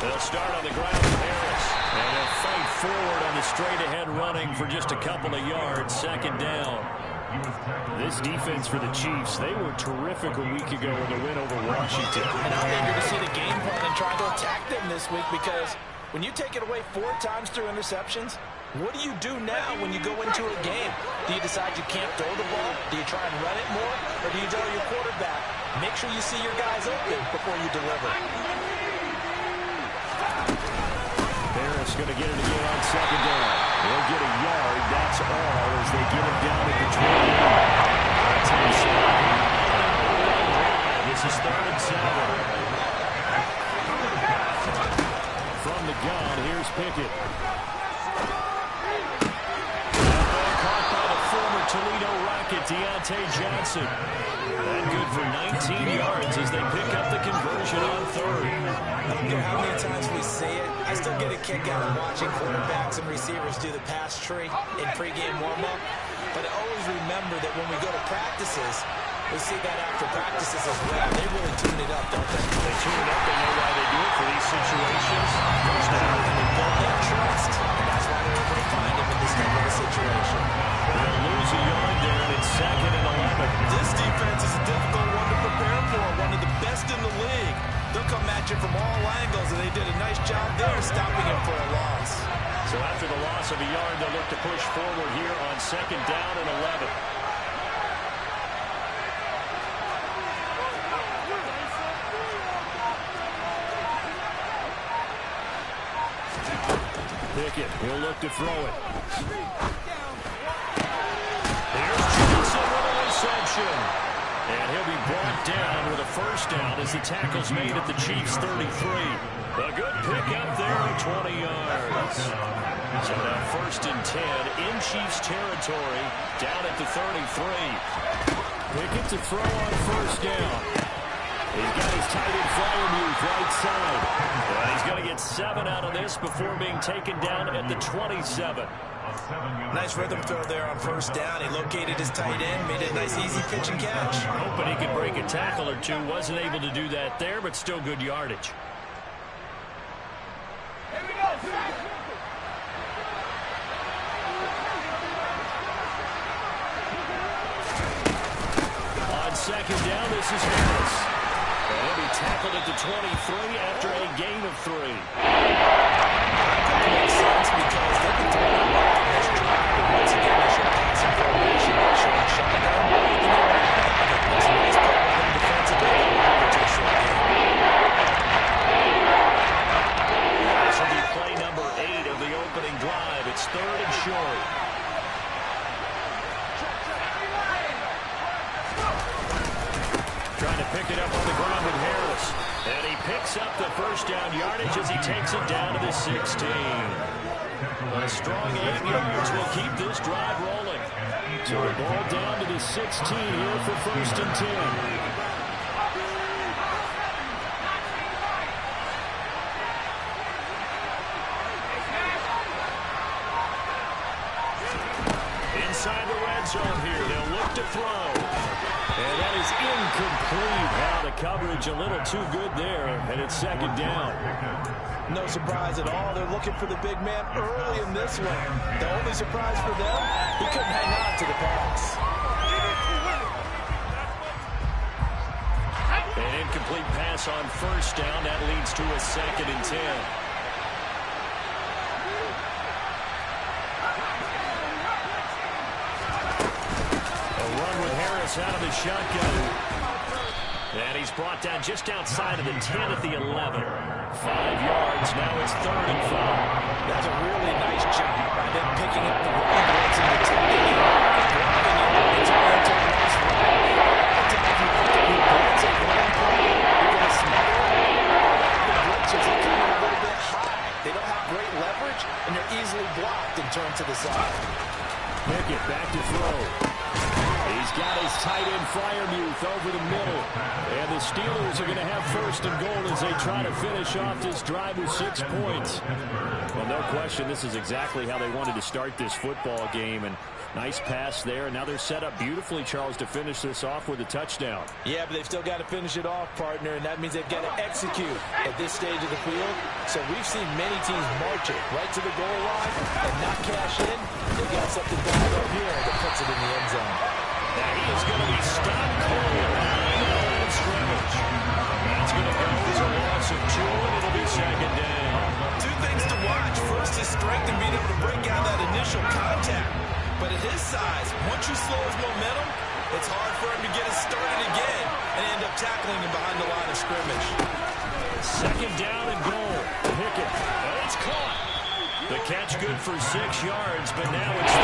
They'll start on the ground with Harris. And they'll fight forward on the straight-ahead running for just a couple of yards. Second down. This defense for the Chiefs, they were terrific a week ago in the win over Washington. And I'm eager to see the game plan and try to attack them this week, because when you take it away 4 times through interceptions, what do you do now when you go into a game? Do you decide you can't throw the ball? Do you try and run it more? Or do you tell your quarterback, make sure you see your guys open before you deliver? Harris going to get it again on second down. He'll get a yard. That's all as they get him down at the 20. That's inside. This is 3rd and 7. From the gun, here's Pickett. Caught by the former Toledo Rocket, Deontay Johnson. And good for 19 yards as they pick up the conversion on 3rd. I don't care how many times we see it, I still get a kick out of watching quarterbacks and receivers do the pass tree in pregame warm-up. But I always remember that when we go to practices, we see that after practices as well. They really tune it up, don't they? They tune it up. They know why they do it for these situations. First down, and they build that trust. And that's why they're able to find him in this type of a situation. They'll lose a yard there, and it's 2nd and 11. This defense is a difficult one to prepare for, one of the best in the league. They'll come at you from all angles, and they did a nice job there stopping him for a loss. So after the loss of a yard, they'll look to push forward here on 2nd down and 11. Pickett, he'll look to throw it. Here's Johnson with a reception. And he'll be brought down with a first down as the tackle's made at the Chiefs' 33. A good pick up there at 20 yards. So now 1st and 10 in Chiefs territory, down at the 33. Pickett to throw on 1st down. He's got his tight end flyer move right side. And he's going to get 7 out of this before being taken down at the 27. Nice rhythm throw there on 1st down. He located his tight end, made it a nice easy pitch and catch. Hoping he could break a tackle or two. Wasn't able to do that there, but still good yardage. Here we go. On 2nd down, this is Harris. And he'll be tackled at the 23 after a gain of 3. That makes sense because they've been throwing a lot on this drive. And once again, they show passing formation, they show a shotgun. And they want to have it. It's a nice play by them defensively. It's a short game. This will be play number 8 of the opening drive. It's 3rd and short. Trying to pick it up on the ground with Harris. And he picks up the first down yardage as he takes it down to the 16. A strong 8 yards will keep this drive rolling. So the ball down to the 16 here for 1st and 10. Inside the red zone here, they'll look to throw. And that is incomplete. Now the coverage a little too good there, and it's 2nd down. No surprise at all. They're looking for the big man early in this one. The only surprise for them, he couldn't hang on to the pass. An incomplete pass on 1st down. That leads to a 2nd and 10. Out of the shotgun. And he's brought down just outside of the 10 at the 11. 5 yards. Now it's 3rd and 5. That's a really nice job by them picking up the run blitz and attacking it. It's a nice run. I think if you pick up your blitz at one point, you're going to smother it. The blitzers are coming a little bit high. They don't have great leverage, and they're easily blocked and turned to the side. Pickett back to throw. He's got his tight end Fryermuth over the middle. And the Steelers are going to have first and goal as they try to finish off this drive with 6 points. Well, no question, this is exactly how they wanted to start this football game. And nice pass there. And now they're set up beautifully, Charles, to finish this off with a touchdown. Yeah, but they've still got to finish it off, partner, and that means they've got to execute at this stage of the field. So we've seen many teams march it right to the goal line and not cash in. They've got something dialed up here that puts it in the end zone. Now he is going to be stopped cold on the scrimmage. That's going to go as a loss of 2, and it'll be second down. 2 things to watch. First, his strength and being able to break out that initial contact. But at his size, once you slow his momentum, it's hard for him to get it started again and end up tackling him behind the line of scrimmage. Second down and goal. Pickett. Oh, it's caught. The catch good for 6 yards, but now it's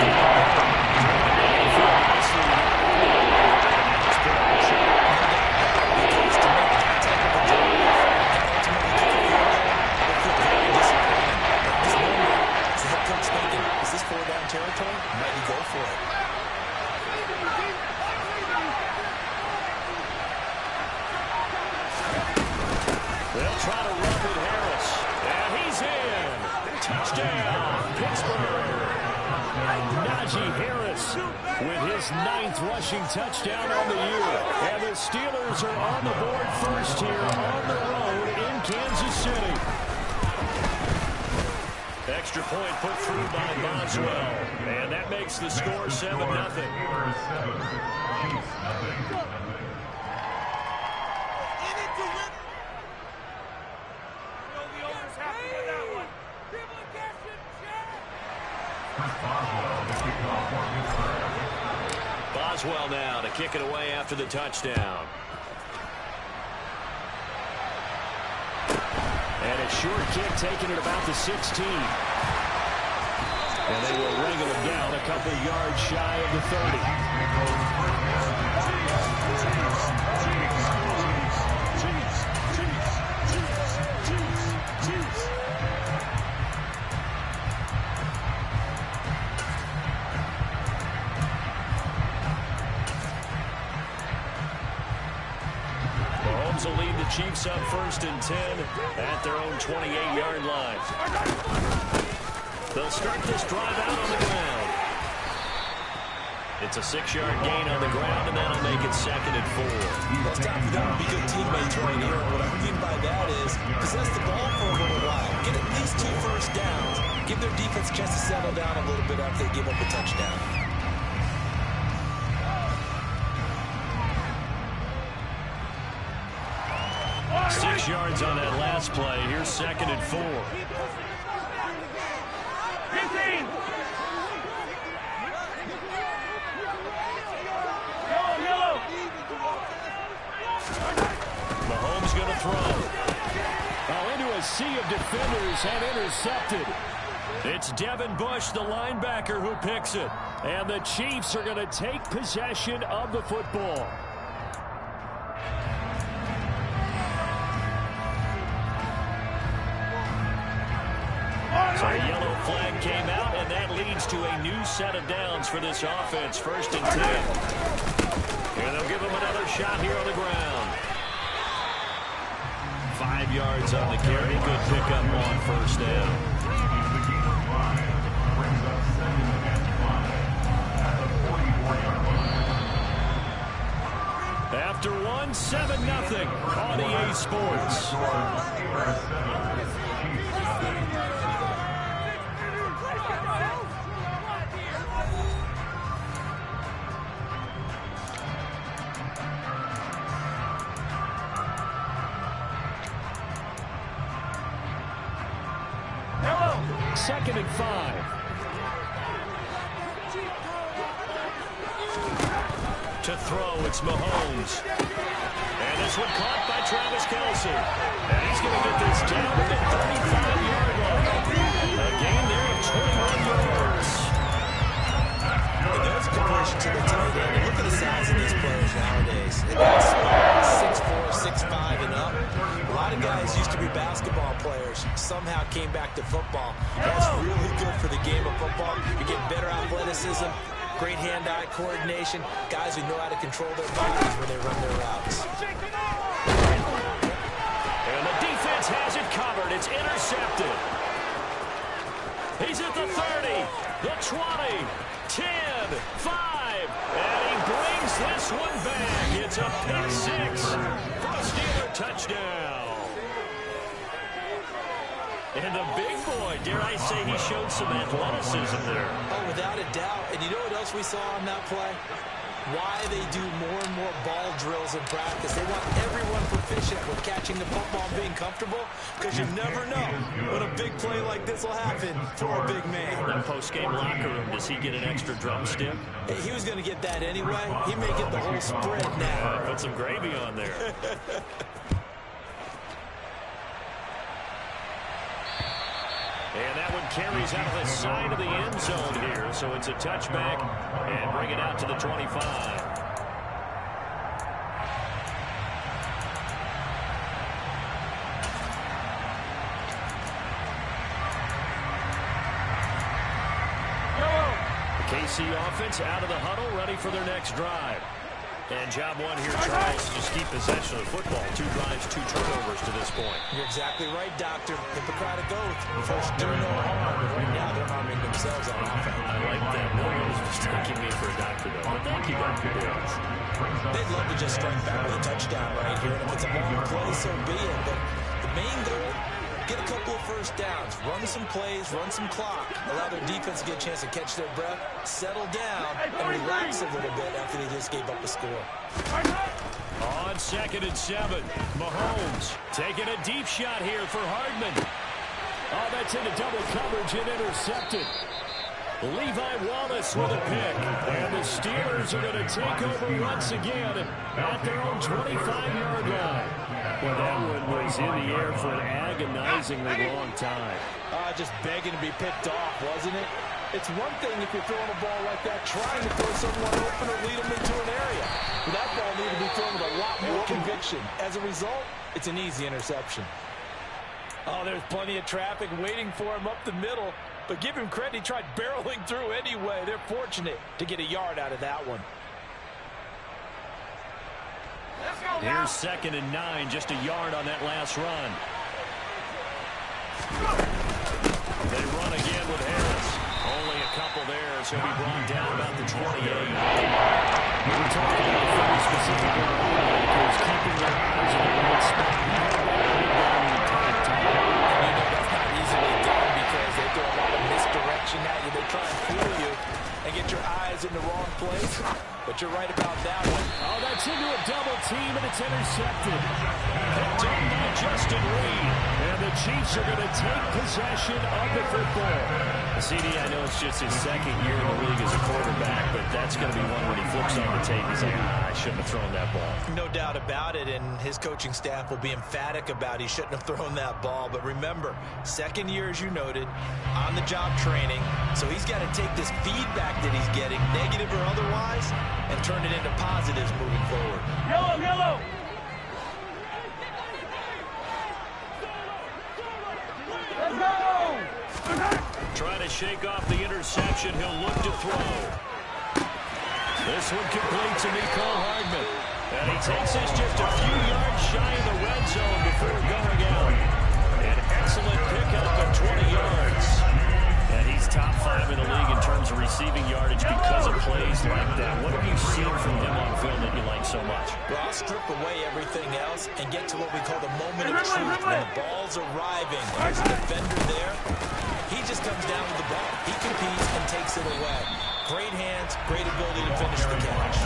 territory, might he go for it? They'll try to run with Harris. And he's in. Touchdown, Pittsburgh. Najee Harris with his 9th rushing touchdown on the year. And the Steelers are on the board first here on the road in Kansas City. Extra point put through by Boswell. And that makes the score 7-0. Boswell now to kick it away after the touchdown. And a short kick taken at about the 16. And they will wrangle him down a couple yards shy of the 30. Mahomes will lead the Chiefs up 1st and 10 at their own 28-yard line. They'll start this drive out on the ground. It's a 6-yard gain on the ground, and that'll make it 2nd and 4. Well, it's time for them to be good teammates right here. What I mean by that is possess the ball for a little while. Get at least 2 first downs. Give their defense a chance to settle down a little bit after they give up a touchdown. Six yards on that last play. Here's 2nd and 4. Mahomes going to throw. Oh, into a sea of defenders and intercepted. It's Devin Bush, the linebacker, who picks it. And the Chiefs are going to take possession of the football. So a yellow flag came out, and that leads to a new set of downs for this offense. 1st and 10. And they'll give him another shot here on the ground. 5 yards on the carry. Good pickup on 1st down. After 1, 7-0 on EA Sports. Second and 5. To throw, it's Mahomes. And this one caught by Travis Kelce. And he's going to get this down at the 35-yard line. A gain there of 21 yards. And there's a completion to the tight end. Look at the size of these players nowadays. It's 6'4", 6'5", and up. A lot of guys used to be basketball players, somehow came back to football. That's really good for the game of football. You get better athleticism, Great hand-eye coordination. Guys who know how to control their bodies when they run their routes. And the defense has it covered. It's intercepted. He's at the 30, the 20, 10, 5, and he brings this one back. It's a pick six for a Steeler touchdown. And the big boy, dare I say, he showed some athleticism there. Oh, without a doubt. And you know what else we saw on that play? Why they do more and more ball drills in practice. They want everyone proficient with catching the football and being comfortable, because you never know when a big play like this will happen for a big man. That post-game locker room, does he get an extra drumstick? He was going to get that anyway. He may get the whole spread now. Put some gravy on there. And that one carries out of the side of the end zone here. So it's a touchback and bring it out to the 25. The KC offense out of the huddle, ready for their next drive. And job one here tries to just keep possession of the football. 2 drives, 2 turnovers to this point. You're exactly right, Doctor. Hippocratic oath. First, do no harm. But right now, they're harming themselves on offense. I like that. No one was mistaking me for a doctor, though. But thank you, Dr. Boyz. They'd love to just strike back with a touchdown right here. And if it's a long play, so be it. But the main goal, get a couple of first downs. Run some plays, run some clock. Allow their defense to get a chance to catch their breath, settle down, and relax a little bit after they just gave up the score. On 2nd and 7, Mahomes taking a deep shot here for Hardman. Oh, that's into double coverage and intercepted. Levi Wallace with a pick. And the Steelers are going to take over once again at their own 25-yard line. Well, that one was in the air for an agonizingly long time. Just begging to be picked off, wasn't it? It's one thing if you're throwing a ball like that, trying to throw someone open or lead them into an area. But that ball needed to be thrown with a lot more conviction. As a result, it's an easy interception. Oh, there's plenty of traffic waiting for him up the middle. But give him credit, he tried barreling through anyway. They're fortunate to get a yard out of that one. Here's 2nd and 9, just a yard on that last run. They run again with Harris. Only a couple there, so he'll be brought down about the 28. We were talking about the very specific linebackers keeping their eyes on the right spot. You know that's not easily done because they throw a lot of misdirection at you. They try and fool you and get your eyes in the wrong place. But you're right about that one. Oh, that's into a double team, and it's intercepted. Picked up by Justin Reed. And the Chiefs are going to take possession of the football. CD, I know it's just his 2nd year in the league as a quarterback, but that's going to be one when he flips on the tape. He's like, I shouldn't have thrown that ball. No doubt about it, and his coaching staff will be emphatic about he shouldn't have thrown that ball. But remember, 2nd year, as you noted, on-the-job training. So he's got to take this feedback that he's getting, negative or otherwise, and turn it into positives moving forward. Yellow, yellow! Let's go! Trying to shake off the interception. He'll look to throw. This one complete to Mecole Hardman. And he takes this just a few yards shy of the red zone before going out. An excellent pickup of 20 yards. And he's top 5 in the league in terms of receiving yardage because of plays like that. What have you seen from him on film that you like so much? Well, I'll strip away everything else and get to what we call the moment of truth. When the ball's arriving, there's a defender there. He just comes down with the ball. He competes and takes it away. Great hands, great ability to finish the catch.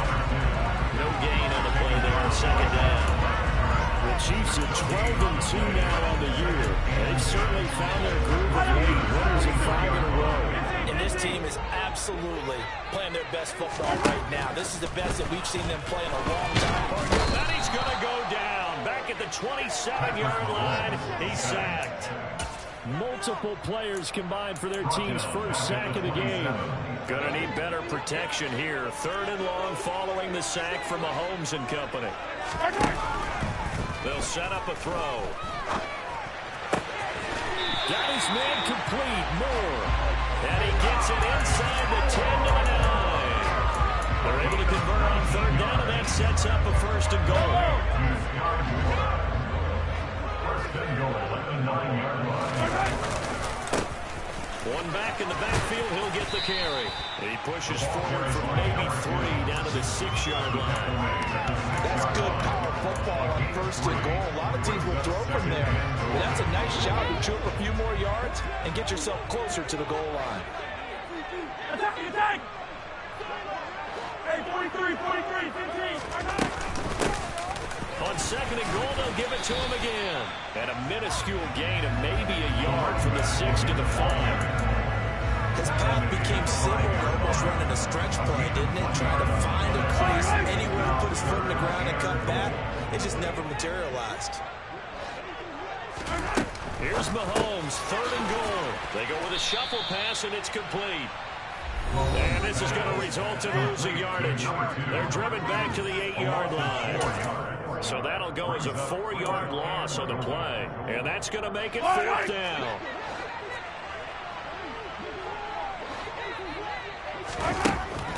No gain on the play there, 2nd down. The Chiefs are 12-2 now on the year. They've certainly found their groove of late. Winners of 5 in a row. And this team is absolutely playing their best football right now. This is the best that we've seen them play in a long time. Then he's going to go down. Back at the 27-yard line, he's sacked. Multiple players combined for their team's first sack of the game. Gonna need better protection here. 3rd and long following the sack from Mahomes and company. They'll set up a throw. Got his man complete. Moore. And he gets it inside the 10 to the 9. They're able to convert on third down, and that sets up a first and goal. First and goal at the 9-yard line. One back in the backfield, he'll get the carry. He pushes forward from maybe 3 down to the 6-yard line. That's good power football on first and goal. A lot of teams will throw from there. But that's a nice job to chew up a few more yards and get yourself closer to the goal line. Attack! Attack! Hey, 43, 43, 15. On second and goal, they'll give it to him again. And a minuscule gain of maybe a yard from the 6 to the 5. His path became similar to almost running a stretch play, didn't it? Trying to find a crease anywhere to put his foot in the ground and cut back. It just never materialized. Here's Mahomes, third and goal. They go with a shuffle pass, and it's complete. And this is going to result in losing yardage. They're driven back to the 8-yard line. So that'll go as a 4-yard loss on the play. And that's going to make it 4th down.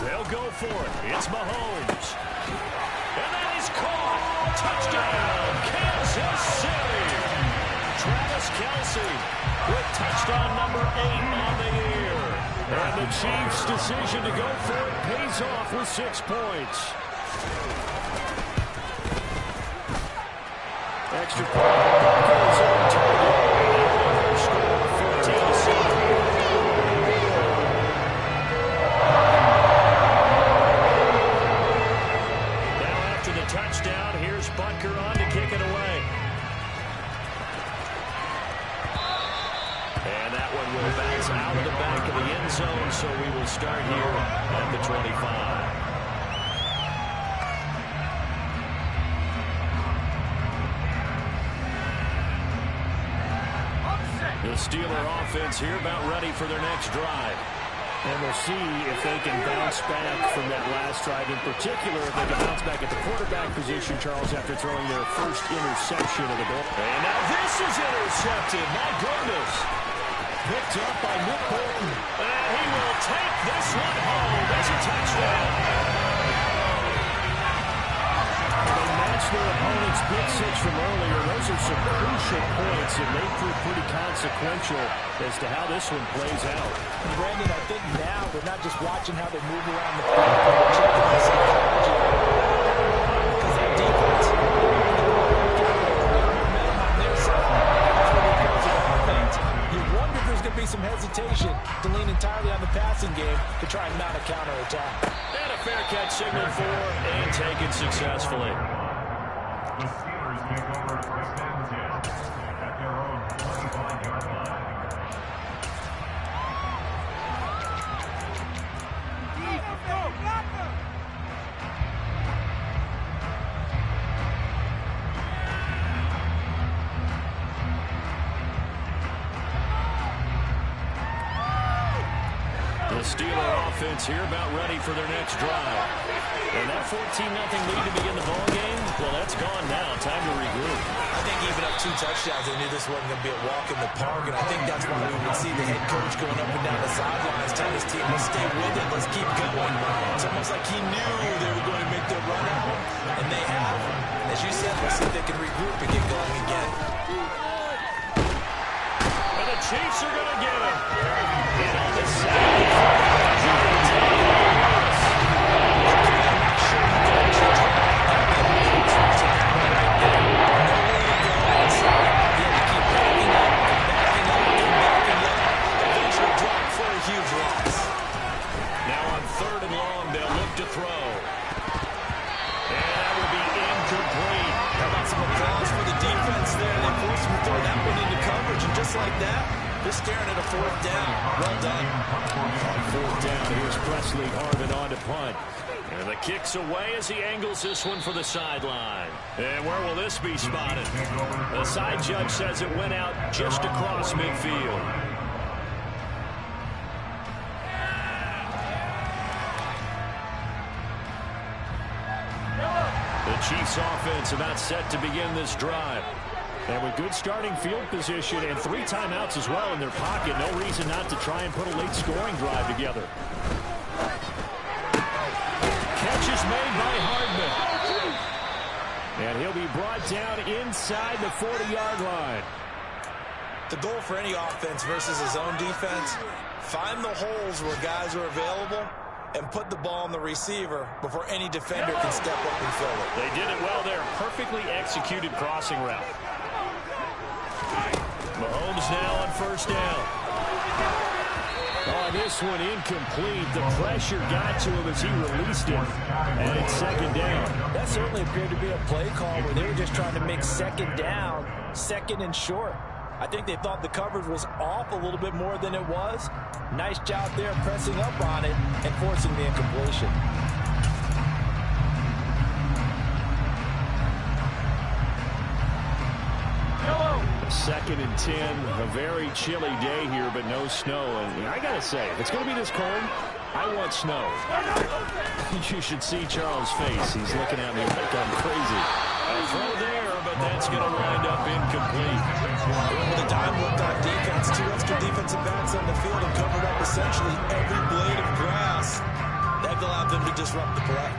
They'll go for it. It's Mahomes. And that is caught. Touchdown, Kansas City. Travis Kelce with touchdown number 8 on the year. And the Chiefs' decision to go for it pays off with 6 points. Extra point. Burkhead's on target. Another score, 14-7. Now after the touchdown, here's Butker on to kick it away. And that one will bounce out of the back of the end zone, so we will start here at the 25. The Steeler offense here about ready for their next drive. And we'll see if they can bounce back from that last drive. In particular, if they can bounce back at the quarterback position, Charles, after throwing their first interception of the ball. And now this is intercepted. My goodness. Picked up by Nick Bolton. And he will take this one home. That's a touchdown. They matched their opponent's big 6 from earlier. Those are some crucial points, and they prove pretty consequential as to how this one plays out. And Brandon, I think now they're not just watching how they move around the field, but they're checking the psychology. Because that defense, momentum on their side, that's where they go to the offense. You wonder if there's going to be some hesitation to lean entirely on the passing game to try and mount a counterattack. And a fair catch signaled for and taken successfully. The Steelers take over first and 10 at their own 25-yard line. The Steeler offense here about ready for their next drive. And that 14-0 lead to begin the ball game, well, that's gone now. Time to regroup. I think even up 2 touchdowns, they knew this wasn't going to be a walk in the park, and I think that's why we would see the head coach going up and down the sidelines telling his team, let's stay with it, let's keep going. It's almost like he knew they were going to make the run out, and they have. As you said, let's see if they can regroup and get going again. And the Chiefs are going to get him. And on the side. Like that, they're staring at a 4th down. Well done. On 4th down, here's Presley Harvin on to punt. And the kick's away as he angles this one for the sideline. And where will this be spotted? The side judge says it went out just across midfield. The Chiefs offense about set to begin this drive. And with good starting field position and 3 timeouts as well in their pocket, no reason not to try and put a late scoring drive together. catch is made by Hardman. And he'll be brought down inside the 40-yard line. The goal for any offense versus his own defense, find the holes where guys are available and put the ball on the receiver before any defender can step up and fill it. They did it well there. Perfectly executed crossing route. Mahomes now on first down. Oh, this one incomplete. The pressure got to him as he released it. And it's second down. That certainly appeared to be a play call where they were just trying to make second down, second and short. I think they thought the coverage was off a little bit more than it was. Nice job there pressing up on it and forcing the incompletion. Second and 10, a very chilly day here, but no snow. And I got to say, if it's going to be this cold, I want snow. You should see Charles' face. He's looking at me like I'm crazy. A throw there, but that's going to wind up incomplete. With the time left on defense, two extra defensive backs on the field and covered up essentially every blade of grass. That allowed them to disrupt the play.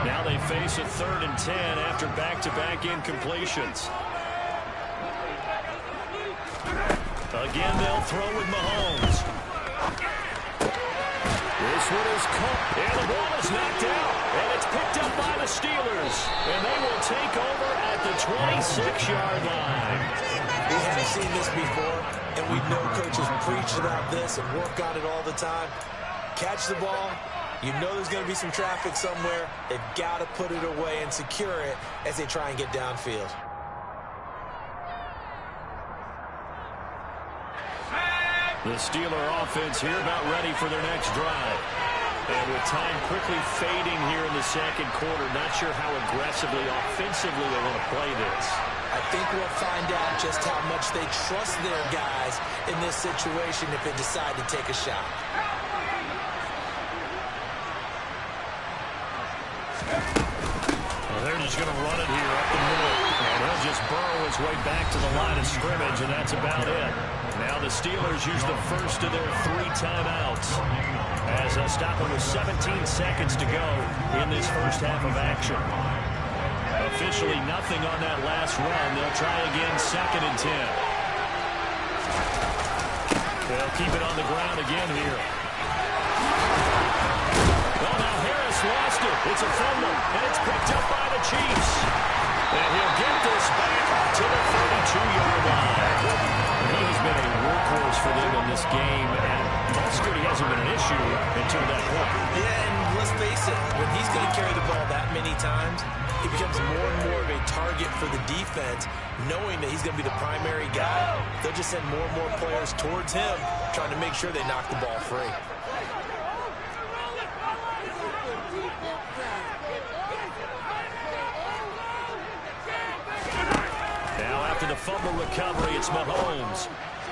Now they face a 3rd and 10 after back-to-back incompletions. Again, they'll throw with Mahomes. This one is caught, and the ball is knocked out, and it's picked up by the Steelers, and they will take over at the 26-yard line. We haven't seen this before, and we know coaches preach about this and work on it all the time. Catch the ball. You know there's going to be some traffic somewhere. They've got to put it away and secure it as they try and get downfield. The Steeler offense here about ready for their next drive. And with time quickly fading here in the second quarter, not sure how aggressively, offensively they want to play this. I think we'll find out just how much they trust their guys in this situation if they decide to take a shot. Well, they're just going to run it here up the middle. And he'll just burrow his way back to the line of scrimmage, and that's about it. Now the Steelers use the first of their 3 timeouts as they'll stop it with 17 seconds to go in this first half of action. Officially nothing on that last run. They'll try again 2nd and 10. They'll keep it on the ground again here. Well, now Harris lost it. It's a fumble, and it's picked up by the Chiefs. And he'll get this back to the 32-yard line. He has been a workhorse for them in this game, and ball security hasn't been an issue until that point. Yeah, and let's face it, when he's going to carry the ball that many times, he becomes more and more of a target for the defense, knowing that he's going to be the primary guy. They'll just send more and more players towards him, trying to make sure they knock the ball free. After the fumble recovery, it's Mahomes.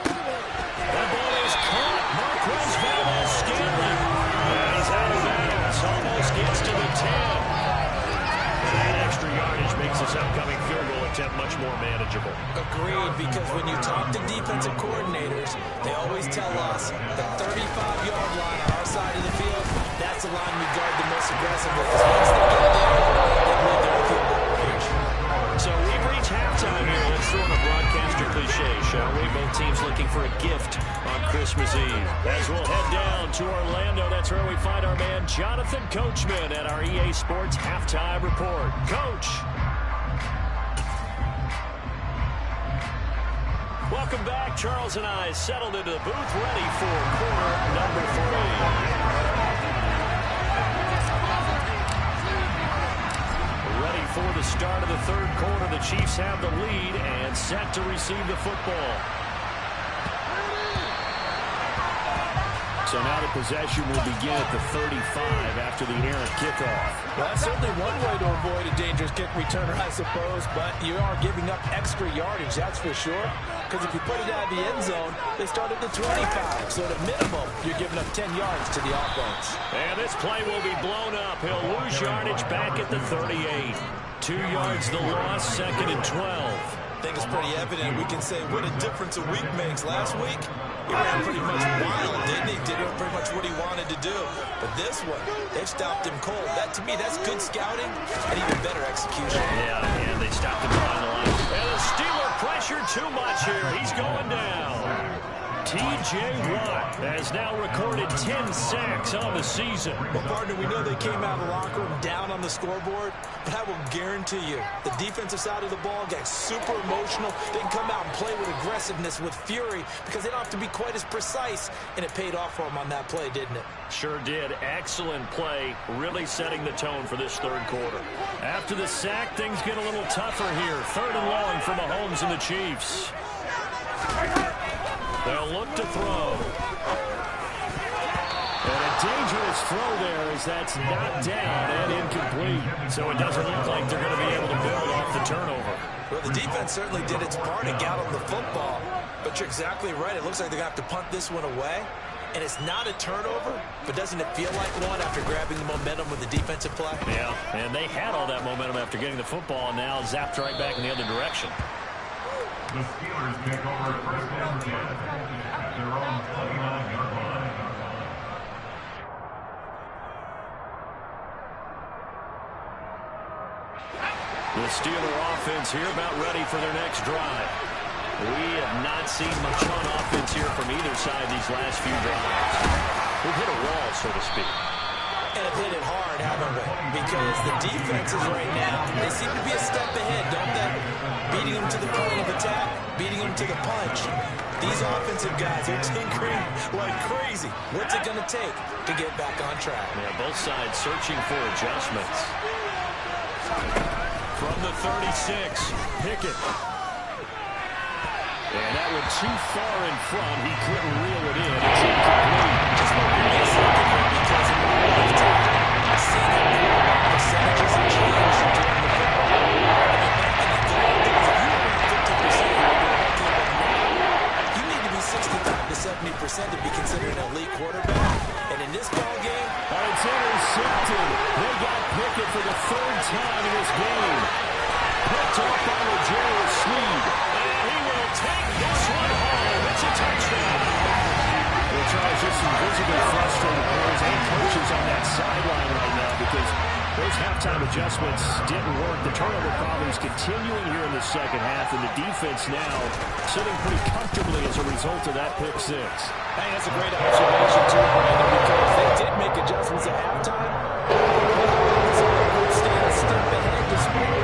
That ball is caught. Marquez Valdes-Scantling. And he's out of bounds. Almost gets to the 10. And that extra yardage makes this upcoming field goal attempt much more manageable. Agreed, because when you talk to defensive coordinators, they always tell us the 35-yard line on our side of the field, that's the line we guard the most aggressively. Because once they get there, they leave their field goal range. So we've reached halftime here. Let's throw in a broadcaster cliche, shall we? Both teams looking for a gift on Christmas Eve. As we'll head down to Orlando, that's where we find our man Jonathan Coachman at our EA Sports Halftime Report. Coach. Welcome back. Charles and I settled into the booth, ready for quarter number 3. Ready for the start of the third quarter. The Chiefs have the lead and set to receive the football. So now the possession will begin at the 35 after the errant kickoff. Well, that's certainly one way to avoid a dangerous kick returner, I suppose, but you are giving up extra yardage, that's for sure. Because if you put it out of the end zone, they start at the 25. So at a minimum, you're giving up 10 yards to the offense. And this play will be blown up. He'll lose yardage back at the 38. 2 yards the loss, 2nd and 12. I think it's pretty evident. We can say what a difference a week makes. Last week, he ran pretty much wild, didn't he? Did pretty much what he wanted to do. But this one, they've stopped him cold. That, to me, that's good scouting and even better execution. Yeah, and they stopped him behind the line. And the Steeler pressure too much here. He's going down. T.J. Watt has now recorded 10 sacks on the season. Well, partner, we know they came out of the locker room down on the scoreboard, but I will guarantee you the defensive side of the ball got super emotional. They can come out and play with aggressiveness, with fury, because they don't have to be quite as precise, and it paid off for them on that play, didn't it? Sure did. Excellent play, really setting the tone for this third quarter. After the sack, things get a little tougher here. 3rd and long for Mahomes and the Chiefs. They'll look to throw. And a dangerous throw there as that's knocked down and incomplete. So it doesn't look like they're going to be able to build off the turnover. Well, the defense certainly did its part to get on the football. But you're exactly right. It looks like they're going to have to punt this one away. And it's not a turnover, but doesn't it feel like one after grabbing the momentum with the defensive play? Yeah, and they had all that momentum after getting the football and now zapped right back in the other direction. The Steelers take over at 1st and 10 at their own 29-yard line. The Steeler offense here about ready for their next drive. We have not seen much on offense here from either side these last few drives. We've hit a wall, so to speak. And have hit it hard, haven't we? Because the defenses right now, they seem to be a step ahead, don't they? Beating them to the point of attack, beating them to the punch. These offensive guys are tinkering like crazy. What's it going to take to get back on track? Yeah, both sides searching for adjustments. From the 36, Pickett. And that went too far in front. He couldn't reel it in. It's incomplete. Just want to be a second here because in my lifetime, I've seen that percentages have changed during the football. I mean, back in the day, if you were at 50%, you were lucky, but now you need to be 65 to 70% to be considered an elite quarterback. And in this ball game, it's intercepted. They got Pickett for the 3rd time in this game. Picked off by Legere Sneed. And he will take this one home. It's a touchdown. Well, Charles, just some visibly frustrated players and coaches on that sideline right now because those halftime adjustments didn't work. The turnover problems continuing here in the second half, and the defense now sitting pretty comfortably as a result of that pick six. hey, that's a great observation, too, Brandon, because they did make adjustments at halftime. Stay a step ahead despite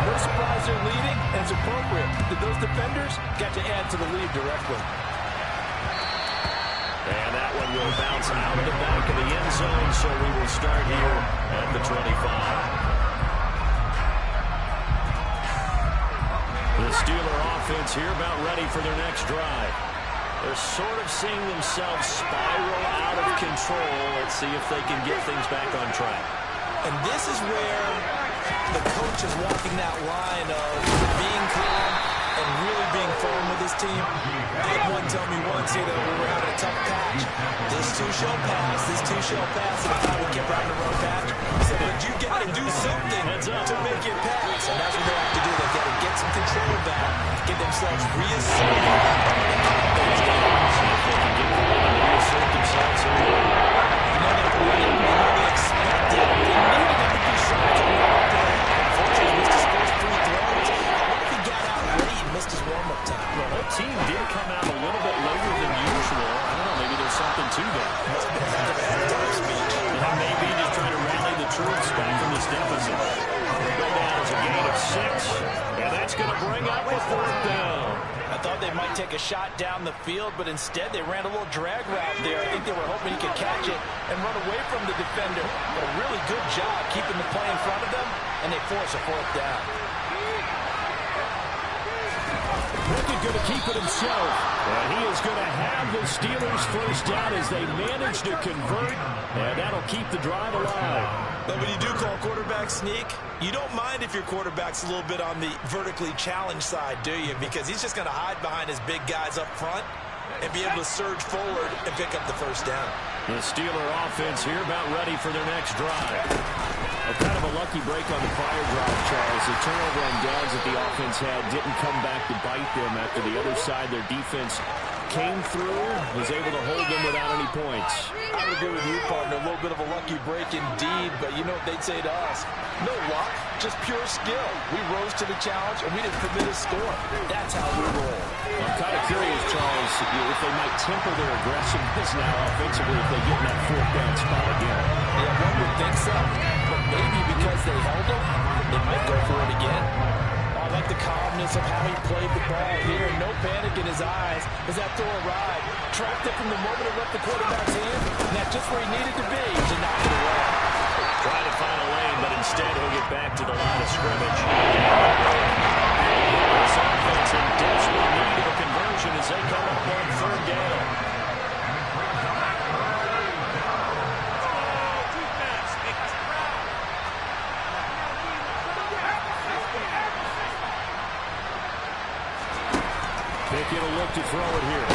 no surprise they're leading, and it's appropriate that those defenders got to add to the lead directly. And that one will bounce out of the back of the end zone, so we will start here at the 25. The Steeler offense here about ready for their next drive. They're sort of seeing themselves spiral out of control. Let's see if they can get things back on track. And this is where the coach is walking that line of being calm and really being firm with his team. I had one tell me once, we were having a tough patch. This too shall pass, this too shall pass. And if I would keep having a rough patch, he said, but you got to do something to make it pass. And that's what they have to do. They've got to get some control back, get themselves reasserted, and calm things down. See if they can get them to reassert themselves here. You know they wanted, you know they expected, they needed him to be sharp to walk there. Unfortunately, he missed his first 3 throws. I wonder if he got out late and missed his warm-up time. The whole team did come out a little bit later than usual. I don't know, maybe there's something to that. Must have been a heck of a halftime speech. Yeah, maybe just trying to rally the troops back from this deficit. Go down as a gain of 6, and that's going to bring up a 4th down. I thought they might take a shot down the field, but instead they ran a little drag route there. I think they were hoping he could catch it and run away from the defender. But a really good job keeping the play in front of them, and they force a 4th down. Pickett going to keep it himself. And he is going to have the Steelers' 1st down as they manage to convert. And that'll keep the drive alive. But when you do call quarterback sneak, you don't mind if your quarterback's a little bit on the vertically challenged side, do you? Because he's just going to hide behind his big guys up front and be able to surge forward and pick up the 1st down. The Steeler offense here about ready for their next drive. Kind of a lucky break on the prior drive, Charles. The turnover on downs that the offense had didn't come back to bite them after the other side. Their defense came through, was able to hold them without any points. I would agree with you, partner. A little bit of a lucky break indeed, but you know what they'd say to us? No luck, just pure skill. We rose to the challenge, and we didn't permit a score. That's how we roll. I'm kind of curious, Charles, if they might temper their aggressiveness now offensively if they get in that fourth down spot again. Yeah, one would think so, but maybe because they held them, they might go for it again. I like the calmness of how he played the ball here. No panic in his eyes as that throw arrived. Trapped it from the moment it left the quarterback's hand, and that's just where he needed to be to knock it away. Trying to find a lane, but instead he'll get back to the line of scrimmage. This offense in desperate need of a conversion as they come up on third down. Pickett will look to throw it here.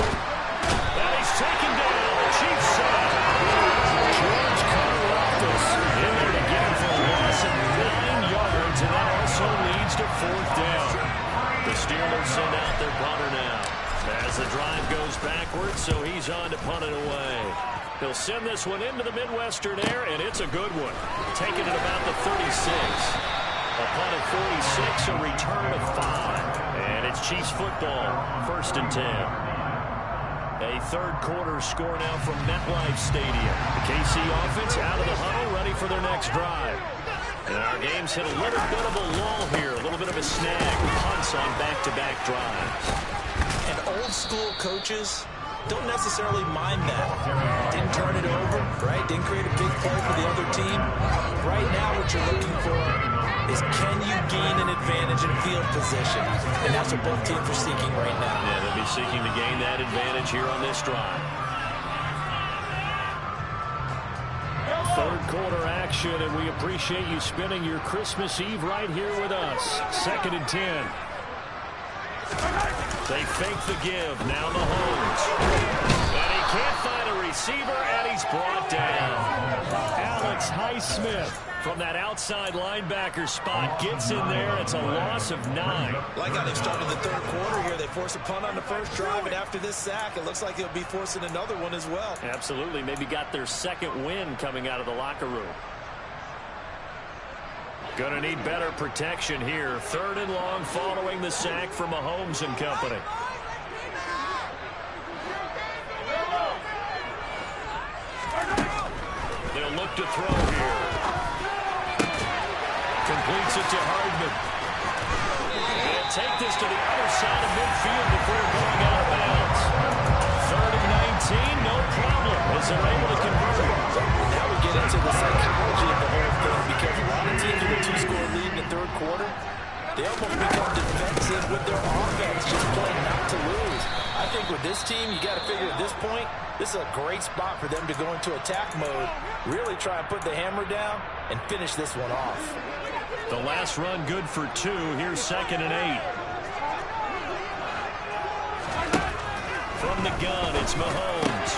And he's taken down. The Chiefs side. George Karlaftis in there to get him for a loss of 9 yards, and that also leads to fourth down. The Steelers send out their punter now. As the drive goes backwards, so he's on to punt it away. He'll send this one into the Midwestern air, and it's a good one. Taking it about the 36. A punt at 46, a return of 5. And it's Chiefs football, 1st and 10. A third quarter score now from MetLife Stadium. The KC offense out of the huddle, ready for their next drive. And our game's hit a little bit of a lull here, a little bit of a snag. Punts on back-to-back drives. And old school coaches don't necessarily mind that. Didn't turn it over, right? Didn't create a big play for the other team. Right now what you're looking for is can you gain an advantage in field position? And that's what both teams are seeking right now. Yeah, they'll be seeking to gain that advantage here on this drive. Third quarter action, and we appreciate you spending your Christmas Eve right here with us. 2nd and 10. They fake the give. Now Mahomes. And he can't find a receiver, and he's brought down. Alex Highsmith from that outside linebacker spot gets in there. It's a loss of 9. Like how they started the third quarter here. They forced a punt on the first drive, and after this sack, it looks like they'll be forcing another one as well. Absolutely. Maybe got their second win coming out of the locker room. Gonna need better protection here. 3rd and long following the sack from Mahomes and company. They'll look to throw here. Completes it to Hardman. They'll take this to the other side of midfield before going out of bounds. 3rd and 19, no problem, as they're able to convert it. Now we get into the psychology of the whole thing, because a lot of teams with a 2-score lead in the third quarter, they almost become defensive with their offense, just playing not to lose. I think with this team, you got to figure at this point, this is a great spot for them to go into attack mode, really try and put the hammer down and finish this one off. The last run good for 2. Here's 2nd and 8. From the gun, it's Mahomes.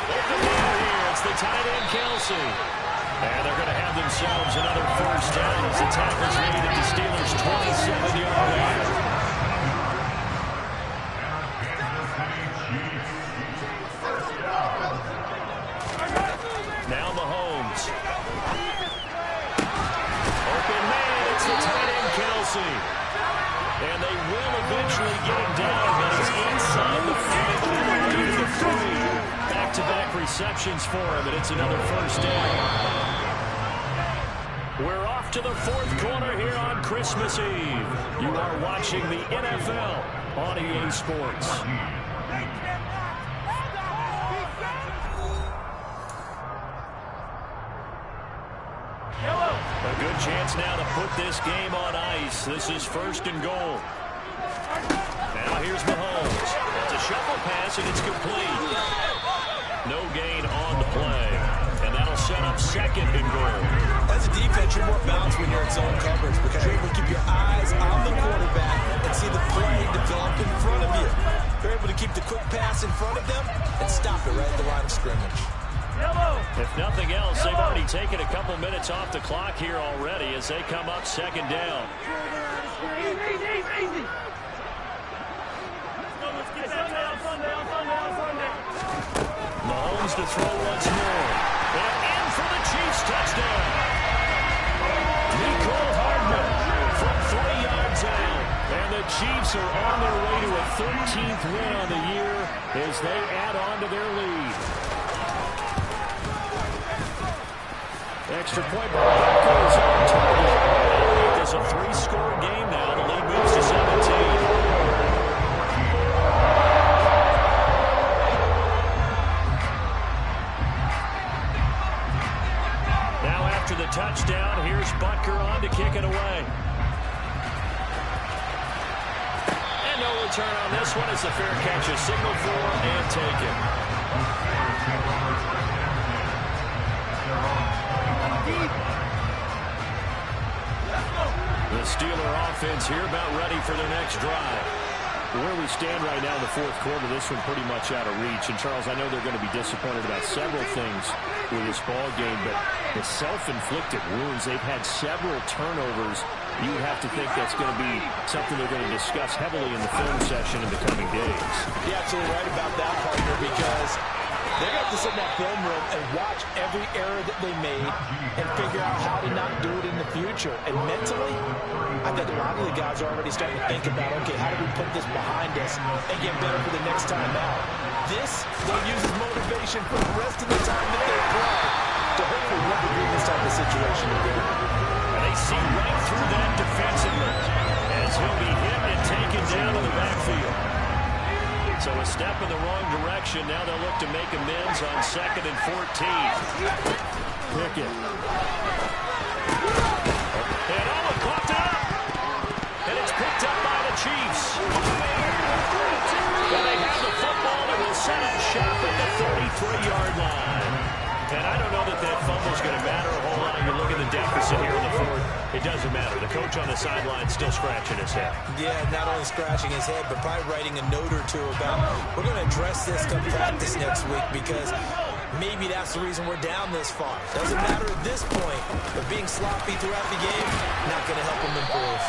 Open there here. It's the tight end, Kelsey. And they're going to have themselves another first down as the tackle's made at the Steelers' 27-yard line. Now Mahomes. Open man, it's the tight end, Kelsey. And they will eventually get him down, but he's inside the 50. Back-to-back receptions for him, and it's another first down. We're off to the fourth quarter here on Christmas Eve. You are watching the NFL on EA Sports. A good chance now to put this game on ice. This is 1st and goal. Now here's Mahomes. It's a shuffle pass, and it's complete. No gain on the play. And that'll set up 2nd and goal. As a defense, you're more balanced when you're in zone coverage because you're able to keep your eyes on the quarterback and see the play develop in front of you. You're able to keep the quick pass in front of them and stop it right at the line of scrimmage. If nothing else, they've already taken a couple minutes off the clock here already as they come up second down. Easy. Let's get that on Sunday. Mahomes to throw once more. And in for the Chiefs touchdown. Nicole Hardman from 3 yards out. And the Chiefs are on their way to a 13th win on the year as they add on to their lead. Extra point by Burkhead is on target. It's a 3-score game now. The lead moves to 17. After the touchdown, here's Butker on to kick it away. And no return on this one as the fair catch is signaled for and taken. The Steeler offense here about ready for their next drive. Where we stand right now in the fourth quarter, this one pretty much out of reach. And, Charles, I know they're going to be disappointed about several things with this ball game, but the self-inflicted wounds, they've had several turnovers. You have to think that's going to be something they're going to discuss heavily in the film session in the coming days. You're absolutely right about that, partner, because they're going to have to sit in that film room and watch every error that they made and figure out how to not do it in the future. And mentally, I think a lot of the guys are already starting to think about, okay, how do we put this behind us and get better for the next time out? This, they'll use as motivation for the rest of the time that they play to hopefully never be in this type of situation again. And they see right through that defensively as he'll be hit and taken down in the backfield. So a step in the wrong direction. Now they'll look to make amends on 2nd and 14. Pickett. And Owen caught it up. And it's picked up by the Chiefs. And they have the football and will set up shop at the 33-yard line. And I don't know that fumble's going to matter a whole lot. You look at the deficit here in the fourth. It doesn't matter. The coach on the sideline still scratching his head. Yeah, not only scratching his head, but probably writing a note or two about, we're going to address this come practice next week because maybe that's the reason we're down this far. Doesn't matter at this point, but being sloppy throughout the game, not going to help him improve.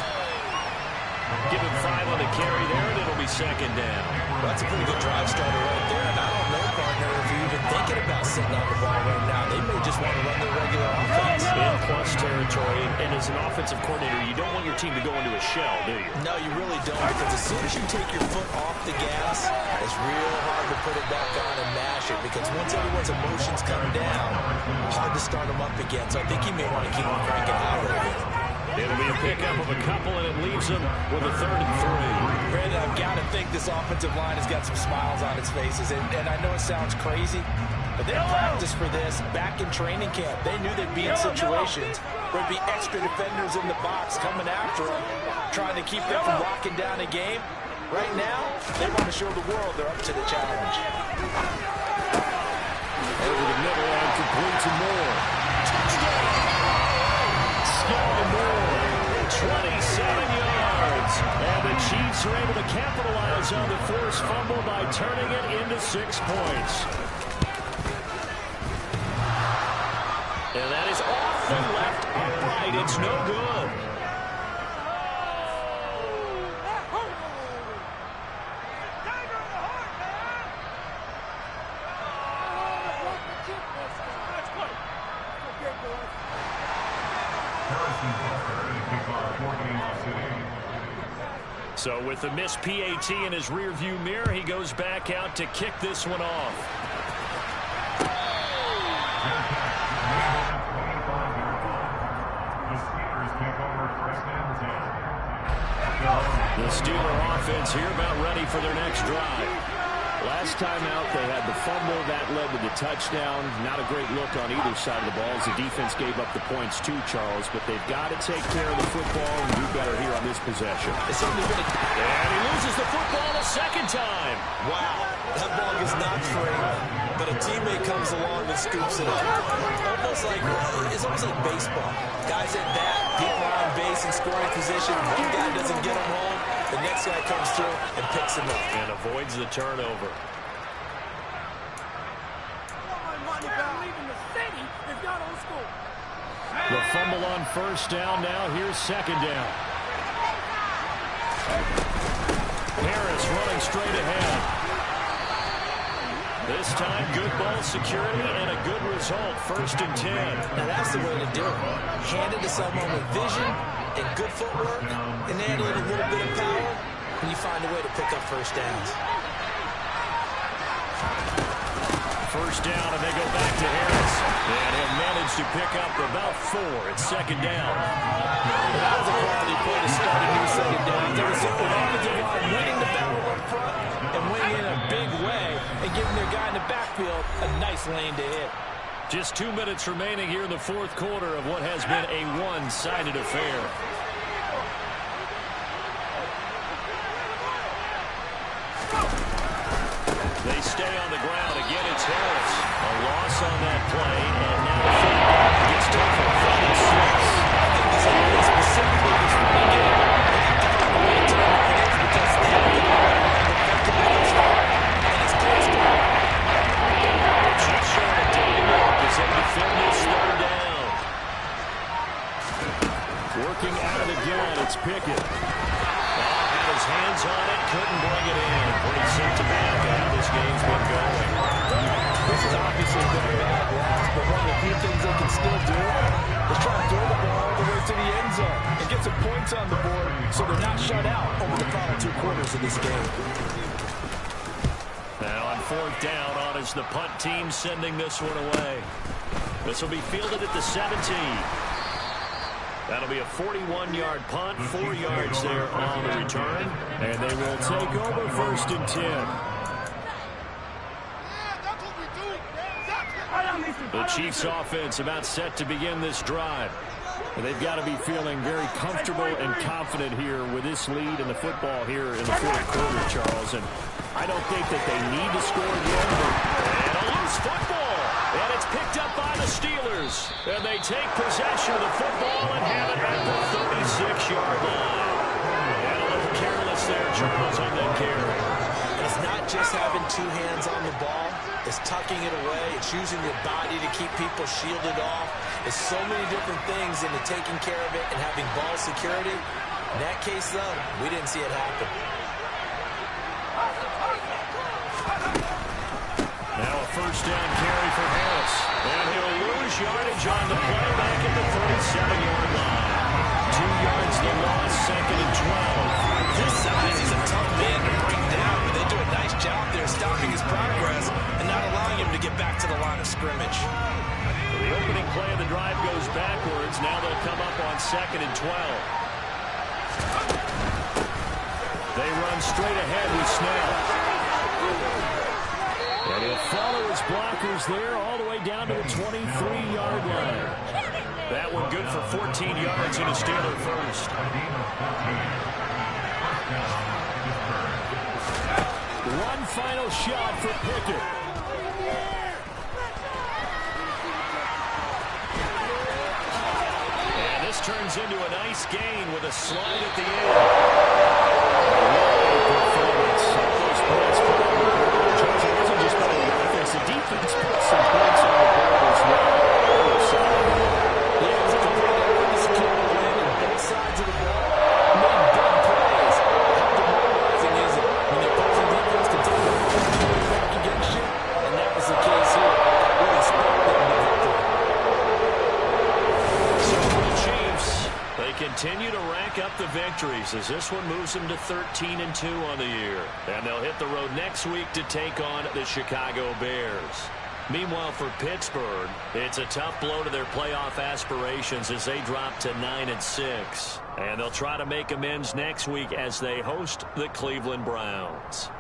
Give him 5 on the carry there, and it'll be second down. Well, that's a pretty good drive starter right there, and I don't know, partner, if you're even thinking about sitting on the ball right now. They may just want to run their regular offense. In plus territory, and as an offensive coordinator, you don't want your team to go into a shell, do you? No, you really don't, because as soon as you take your foot off the gas, it's real hard to put it back on and mash it, because once everyone's emotions come down, hard to start them up again. So I think you may want to keep on cranking out a little bit. It'll be a pickup of a couple, and it leaves them with a 3rd and 3. Brandon, I've got to think this offensive line has got some smiles on its faces, and I know it sounds crazy, but they practiced for this back in training camp. They knew they'd be in situations where there'd be extra defenders in the box coming after them, trying to keep them from locking down a game. Right now, they want to show the world they're up to the challenge. Over the middle and complete to Moore. Touchdown! Moore, 27 yards. And the Chiefs are able to capitalize on the forced fumble by turning it into 6 points. And that is off the left upright. It's no good. So with the missed PAT in his rearview mirror, he goes back out to kick this one off. The Steeler offense here about ready for their next drive. Last time out, they had the fumble. That led to the touchdown. Not a great look on either side of the ball as the defense gave up the points too, Charles. But they've got to take care of the football and do better here on this possession. And he loses the football a second time. Wow, that ball is not free, but a teammate comes along and scoops it up. It's almost like baseball. Guys at bat, people are on base in scoring position. One guy doesn't get him home. The next guy comes through and picks him up. And avoids the turnover. The fumble on first down. Now here's second down. Harris running straight ahead. This time, good ball security and a good result. 1st and 10. Now that's the way to do it. Hand it to someone with vision and good footwork, and add a little bit of power, and you find a way to pick up first downs. First down, and they go back to Harris. And he'll manage to pick up about 4. It's second down. That was a quality play to start a new second down. There was an offensive line winning the battle up front and winning in a big way and giving their guy in the backfield a nice lane to hit. Just 2 minutes remaining here in the 4th quarter of what has been a one-sided affair. They stay on the ground. Again, it's Harris. A loss on that play, and now the football gets tougher. 3rd and 6. I think this offense specifically is running game. The way to it is because they have the ball and it's constant. Just short of time as they defend this 3rd down. Working out of the gun, it's Pickett. Had his hands on it, couldn't bring it in. Pretty symptomatic of how this game's been going. This is obviously been a bad loss, but one of the few things they can still do is try to throw the ball all the way to the end zone and get some points on the board so they're not shut out over the final 2 quarters of this game. Now on 4th down, on is the punt team sending this one away. This will be fielded at the 17. That'll be a 41-yard punt, 4 yards there on the return. And they will take over 1st and 10. The Chiefs offense about set to begin this drive. And they've got to be feeling very comfortable and confident here with this lead in the football here in the 4th quarter, Charles. And I don't think that they need to score again. And a loose football. And it's picked up by the Steelers. And they take possession of the football and have it at the 36-yard line. And a little careless there, Charles, on that carry. It's not just having 2 hands on the ball. It's tucking it away. It's using your body to keep people shielded off. There's so many different things into taking care of it and having ball security. In that case, though, we didn't see it happen. Now a 1st down carry for Harris. And he'll lose yardage on the play back at the 37-yard line. 2 yards the loss, 2nd and 12. This size, he's a tough man to bring down, but they do a nice job there stopping his progress and not allowing him to get back to the line of scrimmage. The opening play of the drive goes backwards. Now they'll come up on 2nd and 12. They run straight ahead with Snell. And he'll follow his blockers there all the way down to the 23-yard line. That one good for 14 yards and a Steeler first. One final shot for Pickett. And this turns into a nice gain with a slide at the end. Performance. Those points put on the board. Charles, it wasn't just by the offense. The defense put some points on the board as well. Yeah, it was a complete secure win on both sides of the ball. Made big plays. How demoralizing is it when the opposing defense can take the ball back against you? And that was the case here. Really spoke them to victory. So for the Chiefs, they continue to rack up the victories as this one moves them to 13-2 on the year. And they'll hit the road next week to take on the Chicago Bears. Meanwhile, for Pittsburgh, it's a tough blow to their playoff aspirations as they drop to 9-6. And they'll try to make amends next week as they host the Cleveland Browns.